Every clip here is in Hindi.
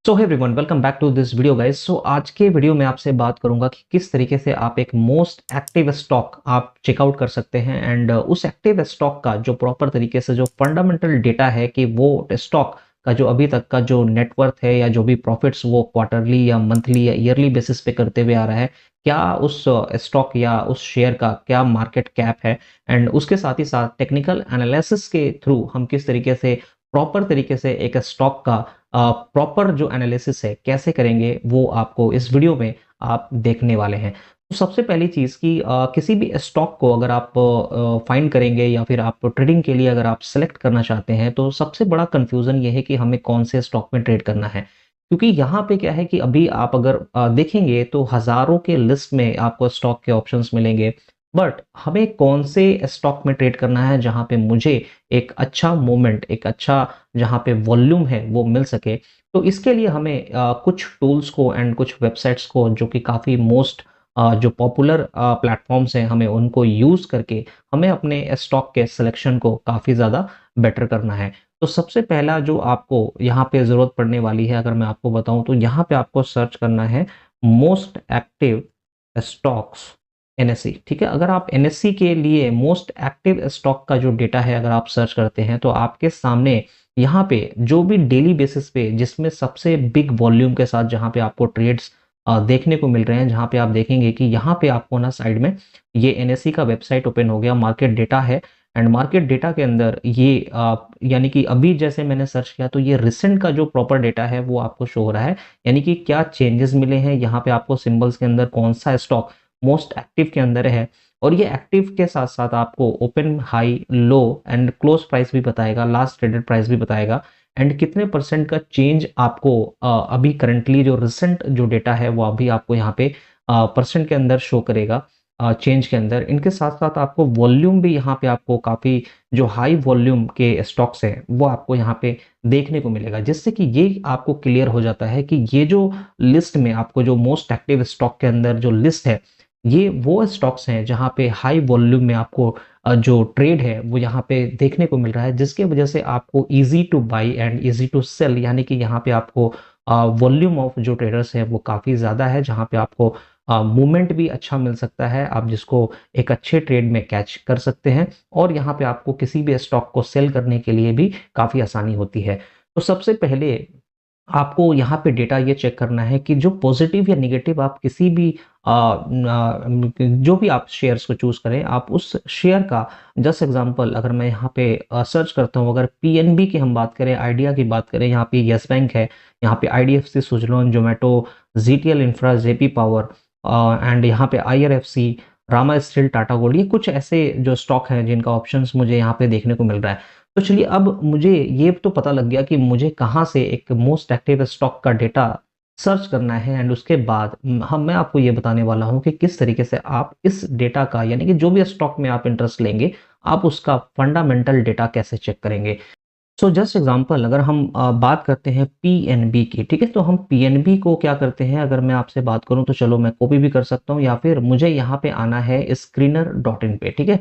So hey everyone, welcome back to this video guys. So आज के वीडियो में आपसे बात करूंगा कि किस तरीके से आप एक मोस्ट एक्टिव स्टॉक आप चेकआउट कर सकते हैं एंड उस एक्टिव स्टॉक का जो प्रॉपर तरीके से जो फंडामेंटल डेटा है कि वो स्टॉक का जो अभी तक का जो नेटवर्थ है या जो भी प्रॉफिट्स वो क्वार्टरली या मंथली या ईयरली बेसिस पे करते हुए आ रहा है, क्या उस स्टॉक या उस शेयर का क्या मार्केट कैप है, एंड उसके साथ ही साथ टेक्निकल एनालिसिस के थ्रू हम किस तरीके से प्रॉपर तरीके से एक स्टॉक का प्रॉपर जो एनालिसिस है कैसे करेंगे वो आपको इस वीडियो में आप देखने वाले हैं। तो सबसे पहली चीज़ कि किसी भी स्टॉक को अगर आप फाइंड करेंगे या फिर आप ट्रेडिंग के लिए अगर आप सेलेक्ट करना चाहते हैं, तो सबसे बड़ा कन्फ्यूज़न ये है कि हमें कौन से स्टॉक में ट्रेड करना है। क्योंकि यहाँ पे क्या है कि अभी आप अगर देखेंगे तो हज़ारों के लिस्ट में आपको स्टॉक के ऑप्शंस मिलेंगे। बट हमें कौन से स्टॉक में ट्रेड करना है जहाँ पे मुझे एक अच्छा मोमेंट, एक अच्छा जहाँ पे वॉल्यूम है वो मिल सके। तो इसके लिए हमें कुछ टूल्स को एंड कुछ वेबसाइट्स को जो कि काफ़ी मोस्ट जो पॉपुलर प्लेटफॉर्म्स हैं, हमें उनको यूज़ करके हमें अपने स्टॉक के सिलेक्शन को काफ़ी ज़्यादा बेटर करना है। तो सबसे पहला जो आपको यहाँ पे ज़रूरत पड़ने वाली है, अगर मैं आपको बताऊँ, तो यहाँ पे आपको सर्च करना है मोस्ट एक्टिव स्टॉक्स एनएससी। ठीक है, अगर आप एनएससी के लिए मोस्ट एक्टिव स्टॉक का जो डेटा है अगर आप सर्च करते हैं, तो आपके सामने यहाँ पे जो भी डेली बेसिस पे जिसमें सबसे बिग वॉल्यूम के साथ जहाँ पे आपको ट्रेड्स देखने को मिल रहे हैं, जहाँ पे आप देखेंगे कि यहाँ पे आपको ना साइड में ये एनएससी का वेबसाइट ओपन हो गया, मार्केट डेटा है। एंड मार्केट डेटा के अंदर ये यानी कि अभी जैसे मैंने सर्च किया तो ये रिसेंट का जो प्रॉपर डेटा है वो आपको शो हो रहा है, यानी कि क्या चेंजेस मिले हैं यहाँ पे आपको सिंबल्स के अंदर, कौन सा स्टॉक मोस्ट एक्टिव के अंदर है। और ये एक्टिव के साथ साथ आपको open, high, low and close price भी बताएगा, लास्ट ट्रेडेड प्राइस भी बताएगा, एंड कितने परसेंट का चेंज आपको अभी करंटली जो रिसेंट जो डेटा है वो अभी आपको यहाँ पे परसेंट के अंदर शो करेगा चेंज के अंदर। इनके साथ साथ आपको वॉल्यूम भी यहाँ पे आपको काफ़ी जो हाई वॉल्यूम के स्टॉक्स हैं वो आपको यहाँ पे देखने को मिलेगा, जिससे कि ये आपको क्लियर हो जाता है कि ये जो लिस्ट में आपको जो मोस्ट एक्टिव स्टॉक के अंदर जो लिस्ट है, ये वो स्टॉक्स हैं जहाँ पे हाई वॉल्यूम में आपको जो ट्रेड है वो यहाँ पे देखने को मिल रहा है, जिसके वजह से आपको easy to buy and easy to sell, यानी कि यहाँ पे आपको वॉल्यूम ऑफ जो ट्रेडर्स है वो काफ़ी ज़्यादा है, जहाँ पे आपको मूवमेंट भी अच्छा मिल सकता है, आप जिसको एक अच्छे ट्रेड में कैच कर सकते हैं। और यहाँ पे आपको किसी भी स्टॉक को सेल करने के लिए भी काफ़ी आसानी होती है। तो सबसे पहले आपको यहाँ पे डेटा ये चेक करना है कि जो पॉजिटिव या नेगेटिव आप किसी भी जो भी आप शेयर्स को चूज करें, आप उस शेयर का जस्ट एग्जांपल अगर मैं यहाँ पे सर्च करता हूँ, अगर पीएनबी की हम बात करें, आइडिया की बात करें, यहाँ पे यस बैंक है, यहाँ पे IDFC, Suzlon, Zomato, GTL infra, JP power and यहाँ पे IRFC, Rama steel, Tata gold, ये कुछ ऐसे जो स्टॉक हैं जिनका ऑप्शंस मुझे यहाँ पे देखने को मिल रहा है। तो चलिए, अब मुझे ये तो पता लग गया कि मुझे कहाँ से एक मोस्ट एक्टिव स्टॉक का डेटा सर्च करना है, एंड उसके बाद हम मैं आपको ये बताने वाला हूँ कि किस तरीके से आप इस डेटा का, यानी कि जो भी स्टॉक में आप इंटरेस्ट लेंगे, आप उसका फंडामेंटल डेटा कैसे चेक करेंगे। सो जस्ट एग्जांपल अगर हम बात करते हैं पीएनबी की, ठीक है, तो हम पीएनबी को क्या करते हैं, अगर मैं आपसे बात करूं तो चलो मैं कॉपी भी कर सकता हूं, या फिर मुझे यहाँ पे आना है screener.in पे। ठीक है,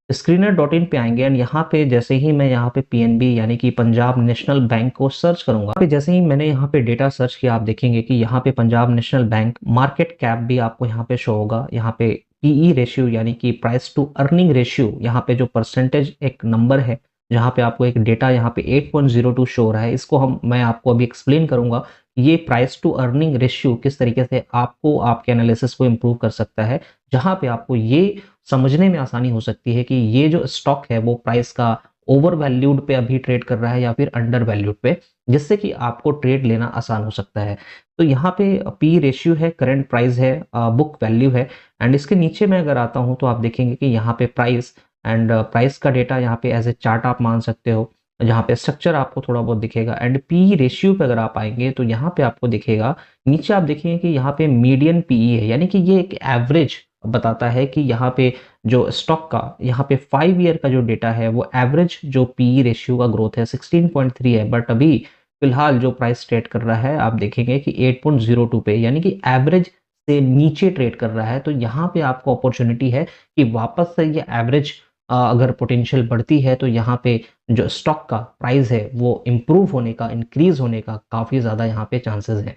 screener.in पे आएंगे एंड यहाँ पे जैसे ही मैं यहाँ पे पीएनबी यानी कि पंजाब नेशनल बैंक को सर्च करूंगा, पे जैसे ही मैंने यहाँ पे डेटा सर्च किया, आप देखेंगे कि यहाँ पे Punjab national bank market cap भी आपको यहाँ पे शो होगा, यहाँ पे पीई रेशियो यानी कि प्राइस टू अर्निंग रेशियो, यहाँ पे जो परसेंटेज एक नंबर है, जहाँ पे आपको एक डेटा यहाँ पे 8.02 शो हो रहा है, इसको मैं आपको अभी एक्सप्लेन करूंगा ये प्राइस टू अर्निंग रेशियो किस तरीके से आपको आपके एनालिसिस को इम्प्रूव कर सकता है, जहाँ पे आपको ये समझने में आसानी हो सकती है कि ये जो स्टॉक है वो प्राइस का ओवर वैल्यूड पे अभी ट्रेड कर रहा है या फिर अंडर वैल्यूड पे, जिससे कि आपको ट्रेड लेना आसान हो सकता है। तो यहाँ पे पी रेशियो है, करंट प्राइस है, बुक वैल्यू है, एंड इसके नीचे मैं अगर आता हूँ तो आप देखेंगे कि यहाँ पे प्राइस एंड प्राइस का डेटा यहाँ पे एज ए चार्ट आप मान सकते हो, जहाँ पे स्ट्रक्चर आपको थोड़ा बहुत दिखेगा, एंड पी रेशियो पे अगर आप आएंगे तो यहाँ पे आपको दिखेगा, नीचे आप देखेंगे कि यहाँ पे मीडियन पीई है, यानी कि ये एक एवरेज बताता है कि यहाँ पे जो स्टॉक का यहाँ पे 5 ईयर का जो डेटा है वो एवरेज जो पीई रेशियो का ग्रोथ है 16.3 है, बट अभी फिलहाल जो प्राइस ट्रेड कर रहा है आप देखेंगे कि 8.02 पे, यानी कि एवरेज से नीचे ट्रेड कर रहा है। तो यहाँ पे आपको अपॉर्चुनिटी है कि वापस से ये एवरेज अगर पोटेंशियल बढ़ती है तो यहाँ पे जो स्टॉक का प्राइस है वो इम्प्रूव होने का, इंक्रीज होने का काफ़ी ज़्यादा यहाँ पे चांसेस हैं।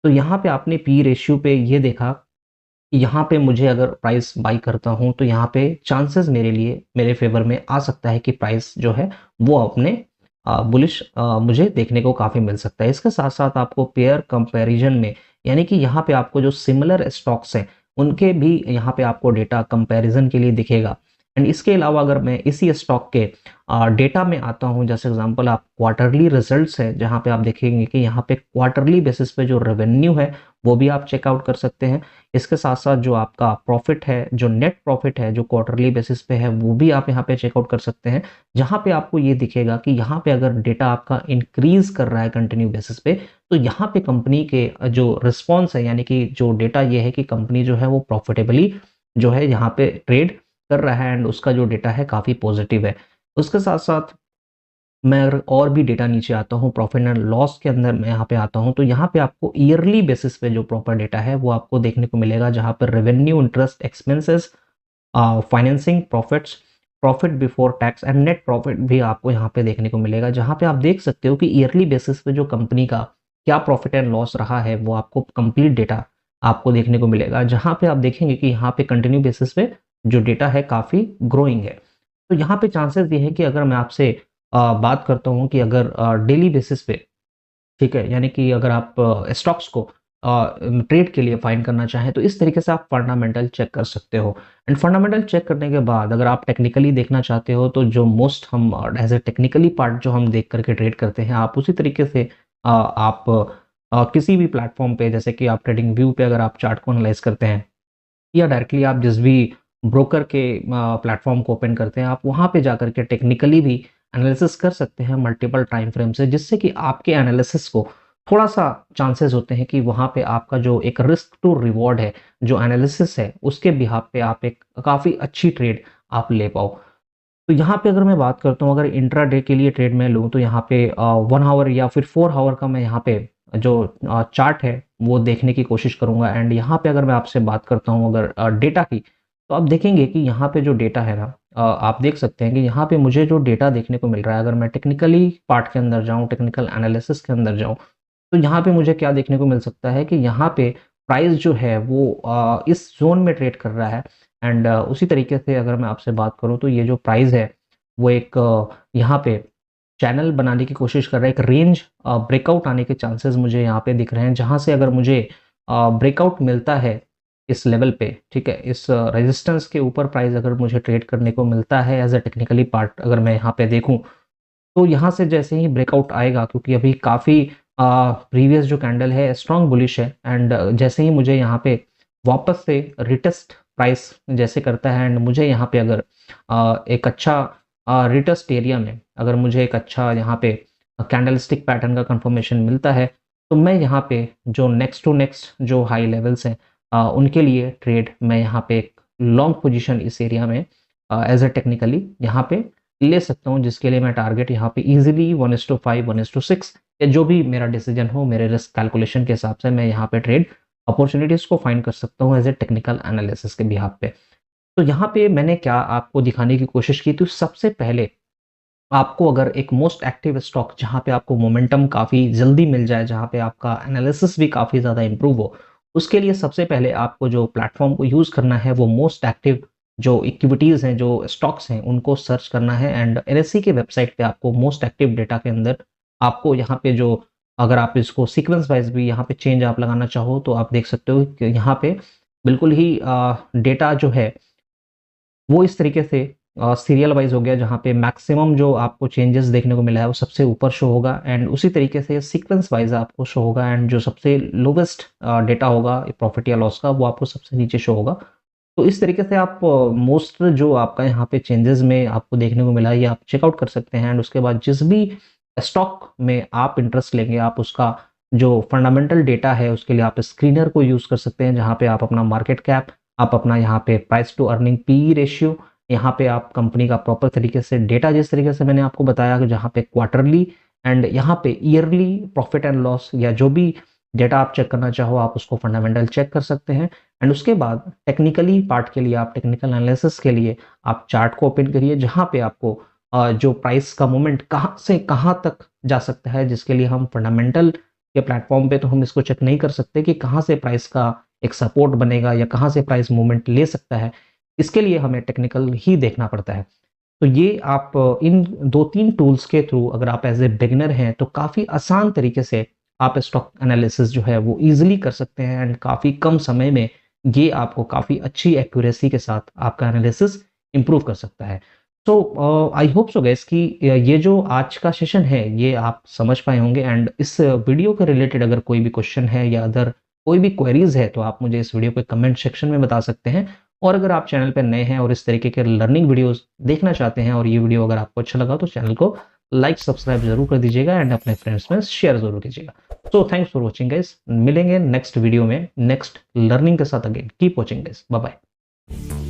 तो यहाँ पे आपने पी रेशियो पे ये देखा कि यहाँ पे मुझे अगर प्राइस बाई करता हूँ तो यहाँ पे चांसेस मेरे लिए मेरे फेवर में आ सकता है कि प्राइस जो है वो अपने बुलिश मुझे देखने को काफ़ी मिल सकता है। इसके साथ-साथ आपको पेयर कंपैरिजन में यानी कि यहाँ पे आपको जो सिमिलर स्टॉक्स हैं, उनके भी यहाँ पे आपको डेटा कंपैरिजन के लिए दिखेगा। एंड इसके अलावा अगर मैं इसी स्टॉक के डेटा में आता हूँ, जैसे एग्ज़ाम्पल आप क्वार्टरली रिजल्ट्स हैं, जहाँ पे आप देखेंगे कि यहाँ पे क्वार्टरली बेसिस पे जो रेवेन्यू है, वो भी आप चेकआउट कर सकते हैं। इसके साथ-साथ जो आपका प्रॉफ़िट है, जो नेट प्रॉफ़िट है, जो क्वार्टरली बेसिस पे है, वो भी आप यहाँ पे चेकआउट कर सकते हैं। जहाँ पे आपको ये दिखेगा कि यहाँ पे अगर डेटा आपका इंक्रीज़ कर रहा है कंटिन्यू बेसिस पे, तो यहाँ पे कंपनी के जो रिस्पॉन्स है, यानी कि जो डेटा ये है कि कंपनी जो है वो प्रॉफ़िटेबली जो है यहाँ पे ट्रेड कर रहा है एंड उसका जो डेटा है काफ़ी पॉज़िटिव है। उसके साथ-साथ मैं अगर और भी डेटा नीचे आता हूँ, प्रॉफ़िट एंड लॉस के अंदर मैं यहाँ पे आता हूँ, तो यहाँ पे आपको ईयरली बेसिस पे जो प्रॉपर डेटा है, वो आपको देखने को मिलेगा, जहाँ पर revenue, interest, expenses, financing, profits, profit before tax and net profit भी आपको यहाँ पे देखने को मिलेगा। जहाँ पे आप देख सकते हो कि ईयरली बेसिस पे जो कंपनी का क्या प्रॉफिट एंड लॉस रहा है, वो आपको कंप्लीट डेटा आपको देखने को मिलेगा। जहाँ पे आप देखेंगे कि यहाँ पे कंटिन्यू बेसिस पे जो डेटा है काफ़ी ग्रोइंग है। तो यहाँ पे चांसेस ये है कि अगर मैं आपसे बात करता हूँ कि अगर डेली बेसिस पे, ठीक है, यानी कि अगर आप स्टॉक्स को ट्रेड के लिए फाइंड करना चाहें तो इस तरीके से आप फंडामेंटल चेक कर सकते हो। एंड फंडामेंटल चेक करने के बाद अगर आप टेक्निकली देखना चाहते हो तो जो मोस्ट हम एज ए टेक्निकली पार्ट जो हम देख करके ट्रेड करते हैं, आप उसी तरीके से आप किसी भी प्लेटफॉर्म पे, जैसे कि आप ट्रेडिंग व्यू पे अगर आप चार्ट को एनालाइज करते हैं या डायरेक्टली आप जिस भी ब्रोकर के प्लेटफॉर्म को ओपन करते हैं, आप वहाँ पे जाकर के टेक्निकली भी एनालिसिस कर सकते हैं मल्टीपल टाइम फ्रेम से, जिससे कि आपके एनालिसिस को थोड़ा-सा चांसेस होते हैं कि वहाँ पे आपका जो एक रिस्क टू रिवॉर्ड है, जो एनालिसिस है, उसके बिहाफ़ पे आप एक काफ़ी अच्छी ट्रेड आप ले पाओ। तो यहाँ पे अगर मैं बात करता हूँ, अगर इंट्राडे के लिए ट्रेड मैं लूँ तो यहाँ पे 1 आवर या फिर 4 आवर का मैं यहाँ पे जो चार्ट है वो देखने की कोशिश करूँगा। एंड यहाँ पे अगर मैं आपसे बात करता हूँ अगर डेटा की, तो आप देखेंगे कि यहाँ पे जो डेटा है ना, आप देख सकते हैं कि यहाँ पे मुझे जो डेटा देखने को मिल रहा है, अगर मैं टेक्निकली पार्ट के अंदर जाऊँ, टेक्निकल एनालिसिस के अंदर जाऊँ, तो यहाँ पे मुझे क्या देखने को मिल सकता है कि यहाँ पे प्राइस जो है वो इस ज़ोन में ट्रेड कर रहा है। एंड उसी तरीके से अगर मैं आपसे बात करूँ तो ये जो प्राइस है वो एक यहाँ पे चैनल बनाने की कोशिश कर रहा है, एक रेंज ब्रेकआउट आने के चांसेस मुझे यहाँ पे दिख रहे हैं, जहाँ से अगर मुझे ब्रेकआउट मिलता है इस लेवल पे, ठीक है, इस रेजिस्टेंस के ऊपर प्राइस अगर मुझे ट्रेड करने को मिलता है एज अ टेक्निकली पार्ट, अगर मैं यहाँ पे देखूँ, तो यहाँ से जैसे ही ब्रेकआउट आएगा, क्योंकि अभी काफ़ी प्रीवियस जो कैंडल है स्ट्रॉन्ग बुलिश है, एंड जैसे ही मुझे यहाँ पे वापस से रिटेस्ट प्राइस जैसे करता है एंड मुझे यहाँ पे अगर एक अच्छा रिटेस्ट एरिया में अगर मुझे एक अच्छा यहाँ पे कैंडलस्टिक पैटर्न का कंफर्मेशन मिलता है, तो मैं यहाँ पे जो नेक्स्ट टू नेक्स्ट जो हाई लेवल्स हैं, उनके लिए ट्रेड मैं यहाँ पे एक लॉन्ग पोजीशन इस एरिया में एज अ टेक्निकली यहाँ पे ले सकता हूँ, जिसके लिए मैं टारगेट यहाँ पे इजीली 1:5 1:6 या जो भी मेरा डिसीजन हो मेरे रिस्क कैलकुलेशन के हिसाब से मैं यहाँ पे ट्रेड अपॉर्चुनिटीज़ को फाइंड कर सकता हूँ एज ए टेक्निकल एनालिसिस के बिहाफ पे। तो यहाँ पे मैंने क्या आपको दिखाने की कोशिश की थी, सबसे पहले आपको अगर एक मोस्ट एक्टिव स्टॉक जहाँ पे आपको मोमेंटम काफ़ी जल्दी मिल जाए, जहाँ पे आपका एनालिसिस भी काफ़ी ज़्यादा इम्प्रूव हो, उसके लिए सबसे पहले आपको जो प्लेटफ़ॉर्म को यूज़ करना है वो मोस्ट एक्टिव जो इक्विटीज़ हैं, जो स्टॉक्स हैं, उनको सर्च करना है। एंड एनएसई के वेबसाइट पे आपको मोस्ट एक्टिव डेटा के अंदर आपको यहाँ पे जो, अगर आप इसको सीक्वेंस वाइज़ भी यहाँ पे चेंज आप लगाना चाहो तो आप देख सकते हो कि यहाँ पे बिल्कुल ही डेटा जो है वो इस तरीके से सीरियल वाइज़ हो गया, जहाँ पे मैक्सिमम जो आपको चेंजेस देखने को मिला है वो सबसे ऊपर शो होगा, एंड उसी तरीके से सीक्वेंस वाइज़ आपको शो होगा, एंड जो सबसे लोवेस्ट डेटा होगा प्रॉफिट या लॉस का, वो आपको सबसे नीचे शो होगा। तो इस तरीके से आप मोस्ट जो आपका यहाँ पे चेंजेस में आपको देखने को मिला है, ये आप चेकआउट कर सकते हैं। एंड उसके बाद जिस भी स्टॉक में आप इंटरेस्ट लेंगे, आप उसका जो फंडामेंटल डेटा है उसके लिए आप स्क्रीनर को यूज़ कर सकते हैं, जहाँ पे आप अपना मार्केट कैप, आप अपना यहाँ पे price to earning P ratio, यहाँ पे आप कंपनी का प्रॉपर तरीके से डेटा, जिस तरीके से मैंने आपको बताया कि जहाँ पे क्वार्टरली एंड यहाँ पे ईयरली प्रॉफिट एंड लॉस या जो भी डेटा आप चेक करना चाहो आप उसको फंडामेंटल चेक कर सकते हैं। एंड उसके बाद टेक्निकली पार्ट के लिए, आप टेक्निकल एनालिसिस के लिए आप चार्ट को ओपन करिए, जहाँ पे आपको जो प्राइस का मूवमेंट कहाँ से कहाँ तक जा सकता है, जिसके लिए हम फंडामेंटल के प्लेटफॉर्म पे तो हम इसको चेक नहीं कर सकते कि कहाँ से प्राइस का एक सपोर्ट बनेगा या कहाँ से प्राइस मूवमेंट ले सकता है। इसके लिए हमें टेक्निकल ही देखना पड़ता है। तो ये आप इन 2-3 टूल्स के थ्रू अगर आप एज़ ए बिगिनर हैं तो काफ़ी आसान तरीके से आप स्टॉक एनालिसिस जो है वो ईज़िली कर सकते हैं, एंड काफ़ी कम समय में ये आपको काफ़ी अच्छी एक्यूरेसी के साथ आपका एनालिसिस इम्प्रूव कर सकता है। तो आई होप सो गाइस कि ये जो आज का सेशन है ये आप समझ पाए होंगे, एंड इस वीडियो के रिलेटेड अगर कोई भी क्वेश्चन है या अदर कोई भी क्वेरीज है तो आप मुझे इस वीडियो के कमेंट सेक्शन में बता सकते हैं। और अगर आप चैनल पर नए हैं और इस तरीके के लर्निंग वीडियोस देखना चाहते हैं और ये वीडियो अगर आपको अच्छा लगा तो चैनल को लाइक सब्सक्राइब जरूर कर दीजिएगा एंड अपने फ्रेंड्स में शेयर जरूर कीजिएगा। So thanks for watching guys, मिलेंगे नेक्स्ट वीडियो में नेक्स्ट लर्निंग के साथ। Again keep watching guys, bye bye.